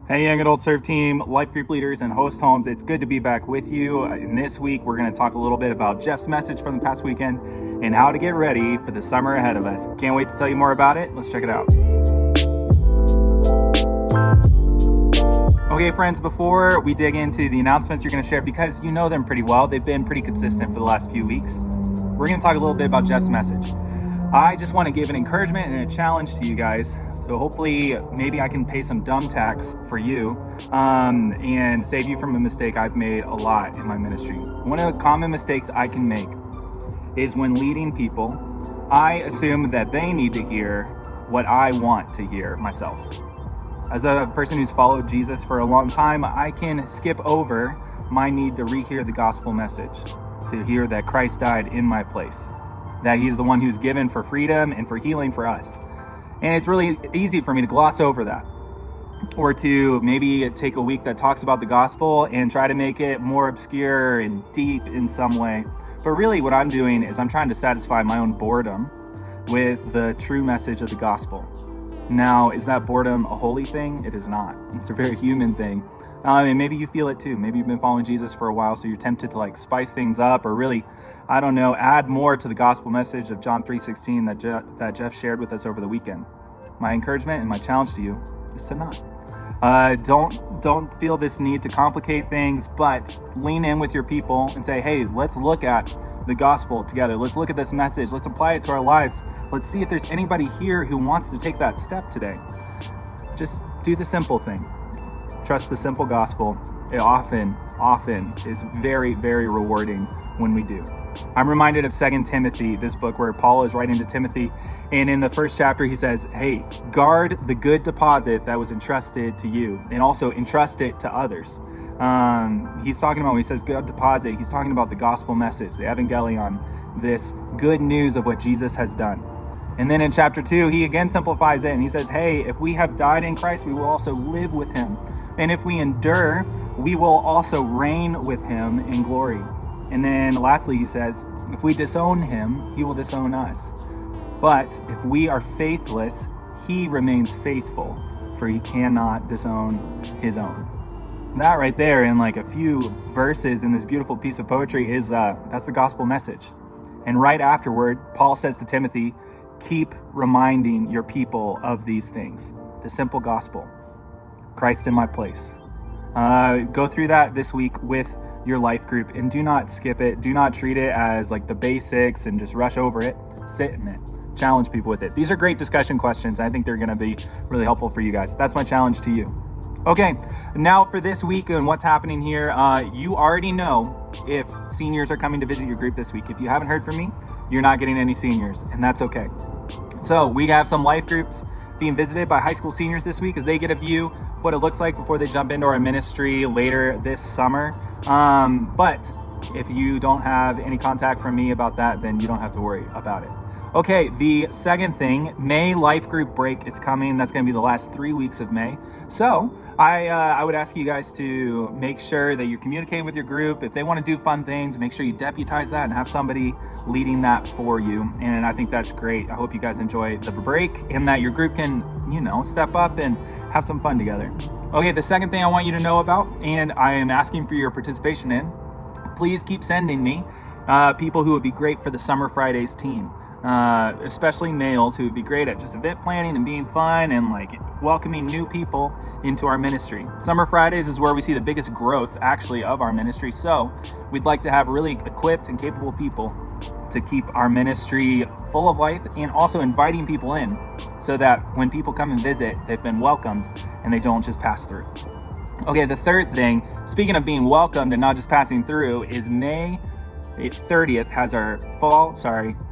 Hey, young adult serve team, life group leaders, and host homes. It's good to be back with you. And this week, we're going to talk a little bit about Jeff's message from the past weekend and how to get ready for the summer ahead of us. Can't wait to tell you more about it. Let's check it out. Okay, friends, before we dig into the announcements you're going to share, because you know them pretty well, they've been pretty consistent for the last few weeks, we're going to talk a little bit about Jeff's message. I just want to give an encouragement and a challenge to you guys. So hopefully, maybe I can pay some dumb tax for you and save you from a mistake I've made a lot in my ministry. One of the common mistakes I can make is when leading people, I assume that they need to hear what I want to hear myself. As a person who's followed Jesus for a long time, I can skip over my need to rehear the gospel message, to hear that Christ died in my place, that he's the one who's given for freedom and for healing for us. And it's really easy for me to gloss over that, or to maybe take a week that talks about the gospel and try to make it more obscure and deep in some way. But really what I'm doing is I'm trying to satisfy my own boredom with the true message of the gospel. Now, is that boredom a holy thing? It is not. It's a very human thing. And maybe you feel it too. Maybe you've been following Jesus for a while, so you're tempted to spice things up, or really, I don't know, add more to the gospel message of John 3:16 that Jeff shared with us over the weekend. My encouragement and my challenge to you is to not. Don't feel this need to complicate things, but lean in with your people and say, hey, let's look at the gospel together. Let's look at this message. Let's apply it to our lives. Let's see if there's anybody here who wants to take that step today. Just do the simple thing. Trust the simple gospel. It often is very, very rewarding when we do. I'm reminded of 2 Timothy, this book where Paul is writing to Timothy. And in the first chapter, he says, hey, guard the good deposit that was entrusted to you, and also entrust it to others. He's talking about, when he says good deposit, he's talking about the gospel message, the evangelion, this good news of what Jesus has done. And then in chapter 2, he again simplifies it and he says, hey, if we have died in Christ, we will also live with him. And if we endure, we will also reign with him in glory. And then lastly, he says, if we disown him, he will disown us. But if we are faithless, he remains faithful, for he cannot disown his own. That right there in a few verses in this beautiful piece of poetry is that's the gospel message. And right afterward, Paul says to Timothy, keep reminding your people of these things. The simple gospel. Christ in my place. Go through that this week with your life group and do not skip it. Do not treat it as the basics and just rush over it. Sit in it. Challenge people with it. These are great discussion questions. I think they're going to be really helpful for you guys. That's my challenge to you. Okay, now for this week and what's happening here, you already know if seniors are coming to visit your group this week. If you haven't heard from me, you're not getting any seniors, and that's okay. So we have some life groups being visited by high school seniors this week as they get a view of what it looks like before they jump into our ministry later this summer. But if you don't have any contact from me about that, then you don't have to worry about it. Okay, the second thing, May life group break is coming. That's going to be the last 3 weeks of May. So I would ask you guys to make sure that you're communicating with your group. If they want to do fun things, make sure you deputize that and have somebody leading that for you. And I think that's great. I hope you guys enjoy the break and that your group can, step up and have some fun together. Okay, the second thing I want you to know about, and I am asking for your participation in, please keep sending me people who would be great for the Summer Fridays team. Especially males who would be great at just event planning and being fun and welcoming new people into our ministry. Summer Fridays is where we see the biggest growth actually of our ministry. So we'd like to have really equipped and capable people to keep our ministry full of life and also inviting people in so that when people come and visit, they've been welcomed and they don't just pass through. Okay, the third thing, speaking of being welcomed and not just passing through, is May 30th has our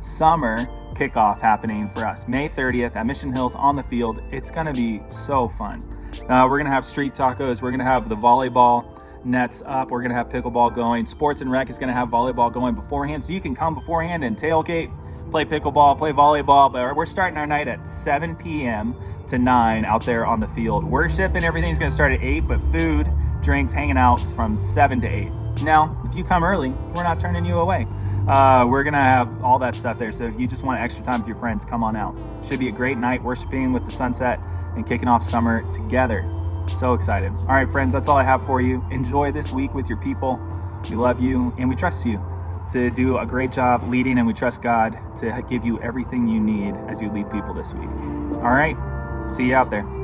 summer kickoff happening for us. May 30th at Mission Hills on the field. It's going to be so fun. We're going to have street tacos. We're going to have the volleyball nets up. We're going to have pickleball going. Sports and Rec is going to have volleyball going beforehand. So you can come beforehand and tailgate, play pickleball, play volleyball. But we're starting our night at 7 p.m. to 9 out there on the field. Worship and everything is going to start at 8, but food, drinks, hanging out from 7 to 8. Now, if you come early, we're not turning you away. We're going to have all that stuff there. So if you just want extra time with your friends, come on out. Should be a great night worshiping with the sunset and kicking off summer together. So excited. All right, friends, that's all I have for you. Enjoy this week with your people. We love you and we trust you to do a great job leading, and we trust God to give you everything you need as you lead people this week. All right, see you out there.